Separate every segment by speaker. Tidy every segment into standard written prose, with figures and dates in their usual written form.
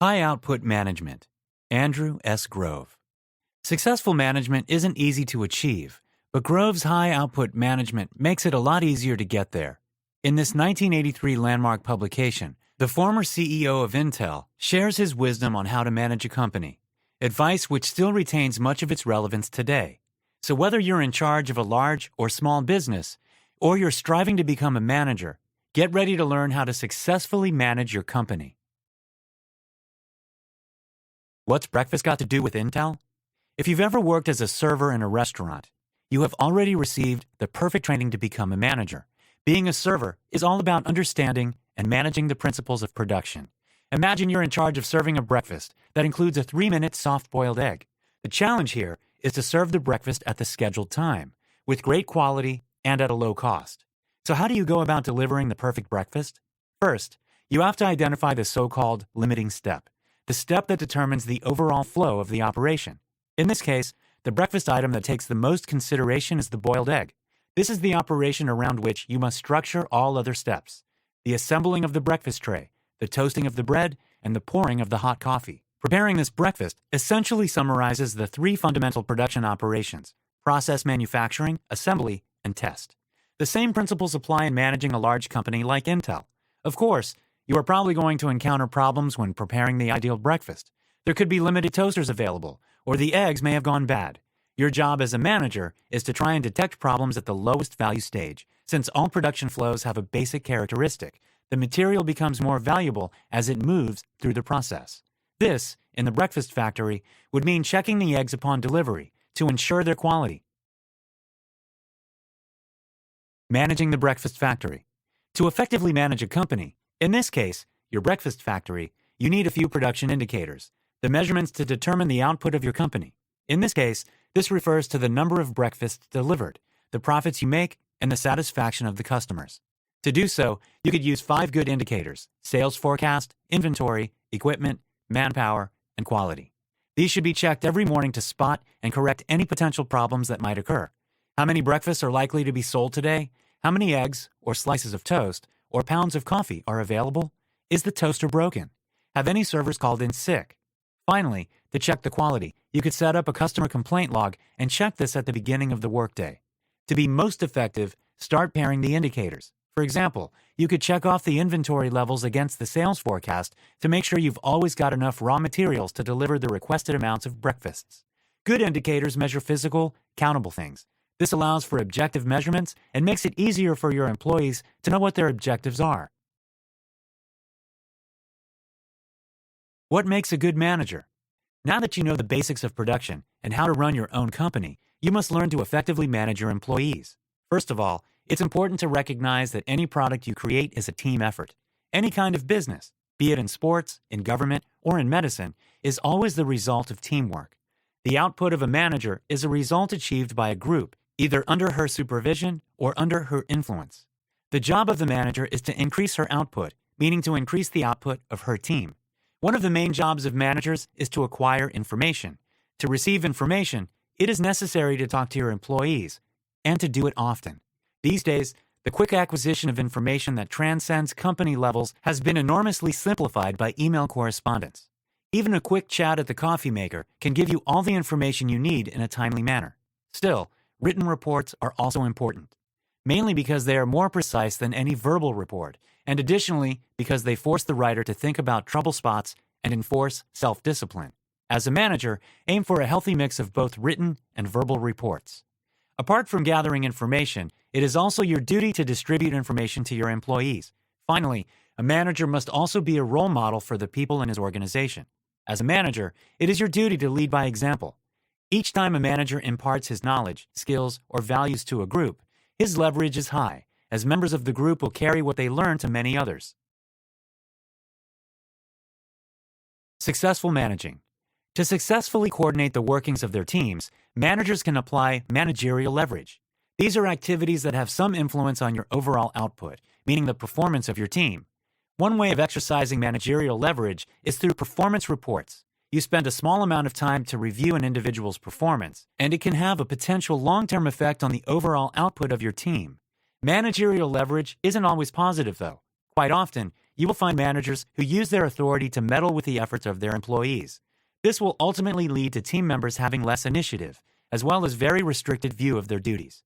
Speaker 1: High Output Management, Andrew S. Grove. Successful management isn't easy to achieve, but Grove's high output management makes it a lot easier to get there. In this 1983 landmark publication, the former CEO of Intel shares his wisdom on how to manage a company, advice which still retains much of its relevance today. So whether you're in charge of a large or small business, or you're striving to become a manager, get ready to learn how to successfully manage your company. What's breakfast got to do with Intel? If you've ever worked as a server in a restaurant, you have already received the perfect training to become a manager. Being a server is all about understanding and managing the principles of production. Imagine you're in charge of serving a breakfast that includes a 3-minute soft-boiled egg. The challenge here is to serve the breakfast at the scheduled time, with great quality and at a low cost. So how do you go about delivering the perfect breakfast? First, you have to identify the so-called limiting step, the step that determines the overall flow of the operation. In this case, the breakfast item that takes the most consideration is the boiled egg. This is the operation around which you must structure all other steps: the assembling of the breakfast tray, the toasting of the bread, and the pouring of the hot coffee. Preparing this breakfast essentially summarizes the 3 fundamental production operations: process manufacturing, assembly, and test. The same principles apply in managing a large company like Intel. Of course, you are probably going to encounter problems when preparing the ideal breakfast. There could be limited toasters available, or the eggs may have gone bad. Your job as a manager is to try and detect problems at the lowest value stage. Since all production flows have a basic characteristic, the material becomes more valuable as it moves through the process. This, in the breakfast factory, would mean checking the eggs upon delivery to ensure their quality. Managing the breakfast factory. To effectively manage a company, in this case, your breakfast factory, you need a few production indicators, the measurements to determine the output of your company. In this case, this refers to the number of breakfasts delivered, the profits you make, and the satisfaction of the customers. To do so, you could use 5 good indicators: sales forecast, inventory, equipment, manpower, and quality. These should be checked every morning to spot and correct any potential problems that might occur. How many breakfasts are likely to be sold today? How many eggs, or slices of toast, or pounds of coffee are available? Is the toaster broken? Have any servers called in sick? Finally, to check the quality, you could set up a customer complaint log and check this at the beginning of the workday. To be most effective, start pairing the indicators. For example, you could check off the inventory levels against the sales forecast to make sure you've always got enough raw materials to deliver the requested amounts of breakfasts. Good indicators measure physical, countable things. This allows for objective measurements and makes it easier for your employees to know what their objectives are. What makes a good manager? Now that you know the basics of production and how to run your own company, you must learn to effectively manage your employees. First of all, it's important to recognize that any product you create is a team effort. Any kind of business, be it in sports, in government, or in medicine, is always the result of teamwork. The output of a manager is a result achieved by a group, either under her supervision or under her influence. The job of the manager is to increase her output, meaning to increase the output of her team. One of the main jobs of managers is to acquire information. To receive information, it is necessary to talk to your employees, and to do it often. These days, the quick acquisition of information that transcends company levels has been enormously simplified by email correspondence. Even a quick chat at the coffee maker can give you all the information you need in a timely manner. Still, written reports are also important, mainly because they are more precise than any verbal report, and additionally because they force the writer to think about trouble spots and enforce self-discipline. As a manager, aim for a healthy mix of both written and verbal reports. Apart from gathering information, it is also your duty to distribute information to your employees. Finally, a manager must also be a role model for the people in his organization. As a manager, it is your duty to lead by example. Each time a manager imparts his knowledge, skills, or values to a group, his leverage is high, as members of the group will carry what they learn to many others. Successful managing. To successfully coordinate the workings of their teams, managers can apply managerial leverage. These are activities that have some influence on your overall output, meaning the performance of your team. One way of exercising managerial leverage is through performance reports. You spend a small amount of time to review an individual's performance, and it can have a potential long-term effect on the overall output of your team. Managerial leverage isn't always positive, though. Quite often, you will find managers who use their authority to meddle with the efforts of their employees. This will ultimately lead to team members having less initiative, as well as very restricted view of their duties.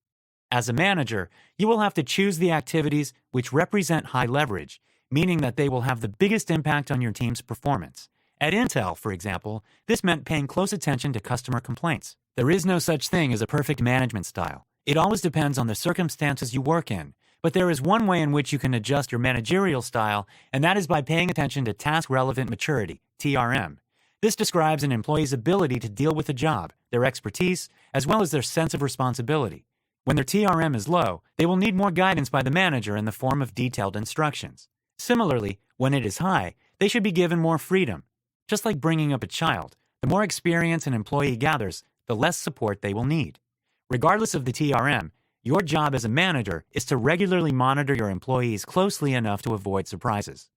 Speaker 1: As a manager, you will have to choose the activities which represent high leverage, meaning that they will have the biggest impact on your team's performance. At Intel, for example, this meant paying close attention to customer complaints. There is no such thing as a perfect management style. It always depends on the circumstances you work in. But there is one way in which you can adjust your managerial style, and that is by paying attention to task-relevant maturity, TRM. This describes an employee's ability to deal with a job, their expertise, as well as their sense of responsibility. When their TRM is low, they will need more guidance by the manager in the form of detailed instructions. Similarly, when it is high, they should be given more freedom. Just like bringing up a child, the more experience an employee gathers, the less support they will need. Regardless of the TRM, your job as a manager is to regularly monitor your employees closely enough to avoid surprises.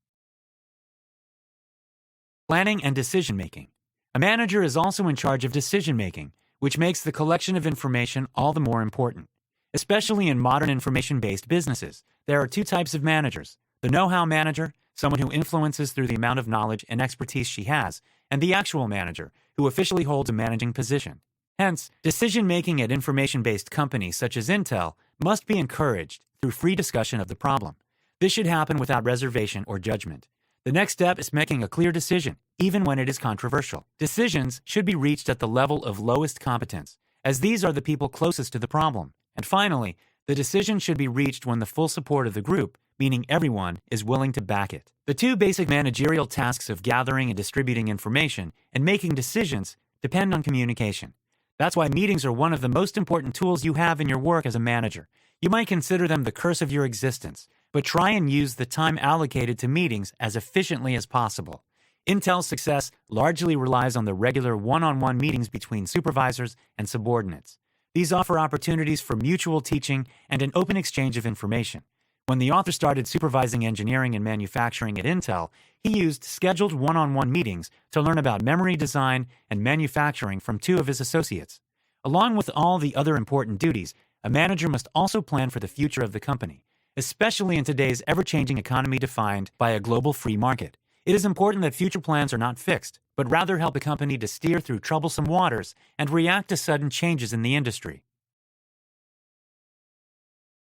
Speaker 1: Planning and decision-making. A manager is also in charge of decision-making, which makes the collection of information all the more important. Especially in modern information-based businesses, there are two types of managers: the know-how manager, someone who influences through the amount of knowledge and expertise she has, and the actual manager, who officially holds a managing position. Hence, decision-making at information-based companies such as Intel must be encouraged through free discussion of the problem. This should happen without reservation or judgment. The next step is making a clear decision, even when it is controversial. Decisions should be reached at the level of lowest competence, as these are the people closest to the problem. And finally, the decision should be reached when the full support of the group, meaning everyone, is willing to back it. The two basic managerial tasks of gathering and distributing information and making decisions depend on communication. That's why meetings are one of the most important tools you have in your work as a manager. You might consider them the curse of your existence, but try and use the time allocated to meetings as efficiently as possible. Intel's success largely relies on the regular one-on-one meetings between supervisors and subordinates. These offer opportunities for mutual teaching and an open exchange of information. When the author started supervising engineering and manufacturing at Intel, he used scheduled one-on-one meetings to learn about memory design and manufacturing from two of his associates. Along with all the other important duties, a manager must also plan for the future of the company, especially in today's ever-changing economy defined by a global free market. It is important that future plans are not fixed, but rather help a company to steer through troublesome waters and react to sudden changes in the industry.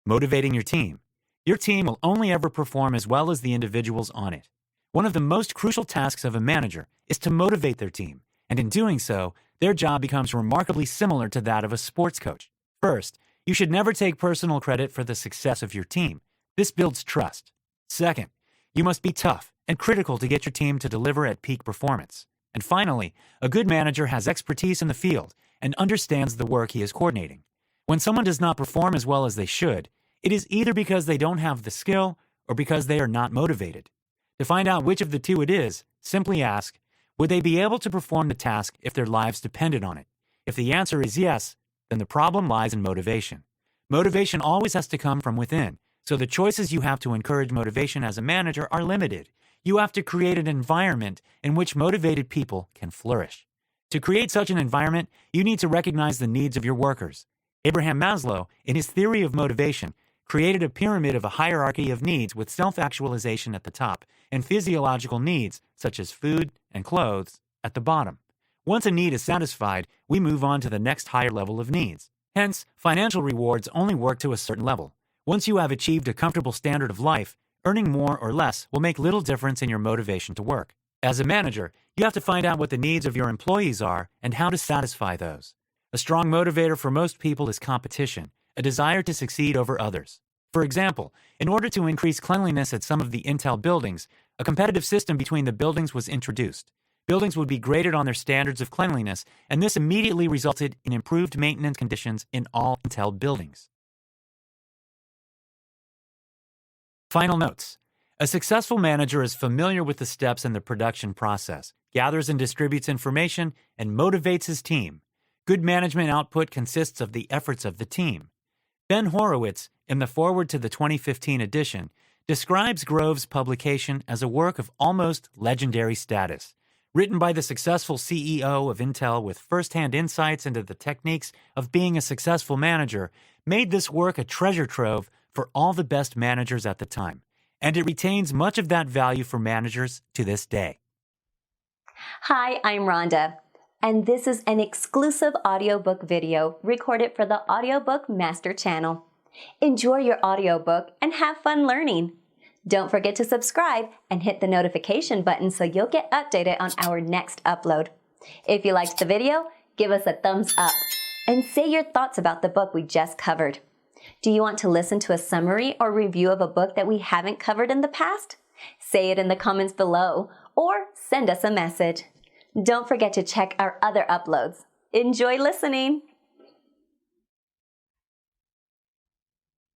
Speaker 1: Motivating your team. Your team will only ever perform as well as the individuals on it. One of the most crucial tasks of a manager is to motivate their team, and in doing so, their job becomes remarkably similar to that of a sports coach. First, you should never take personal credit for the success of your team. This builds trust. Second, you must be tough and critical to get your team to deliver at peak performance. And finally, a good manager has expertise in the field and understands the work he is coordinating. When someone does not perform as well as they should, it is either because they don't have the skill or because they are not motivated. To find out which of the two it is, simply ask, would they be able to perform the task if their lives depended on it? If the answer is yes, then the problem lies in motivation. Motivation always has to come from within, so the choices you have to encourage motivation as a manager are limited. You have to create an environment in which motivated people can flourish. To create such an environment, you need to recognize the needs of your workers. Abraham Maslow, in his theory of motivation, created a pyramid of a hierarchy of needs with self-actualization at the top and physiological needs, such as food and clothes, at the bottom. Once a need is satisfied, we move on to the next higher level of needs. Hence, financial rewards only work to a certain level. Once you have achieved a comfortable standard of life, earning more or less will make little difference in your motivation to work. As a manager, you have to find out what the needs of your employees are and how to satisfy those. A strong motivator for most people is competition, a desire to succeed over others. For example, in order to increase cleanliness at some of the Intel buildings, a competitive system between the buildings was introduced. Buildings would be graded on their standards of cleanliness, and this immediately resulted in improved maintenance conditions in all Intel buildings. Final notes. A successful manager is familiar with the steps in the production process, gathers and distributes information, and motivates his team. Good management output consists of the efforts of the team. Ben Horowitz, in the foreword to the 2015 edition, describes Grove's publication as a work of almost legendary status. Written by the successful CEO of Intel with first-hand insights into the techniques of being a successful manager, made this work a treasure trove for all the best managers at the time. and it retains much of that value for managers to this day.
Speaker 2: Hi, I'm Rhonda, and this is an exclusive audiobook video recorded for the Audiobook Master channel. Enjoy your audiobook and have fun learning. Don't forget to subscribe and hit the notification button so you'll get updated on our next upload. If you liked the video, give us a thumbs up and say your thoughts about the book we just covered. Do you want to listen to a summary or review of a book that we haven't covered in the past? Say it in the comments below or send us a message. Don't forget to check our other uploads. Enjoy listening!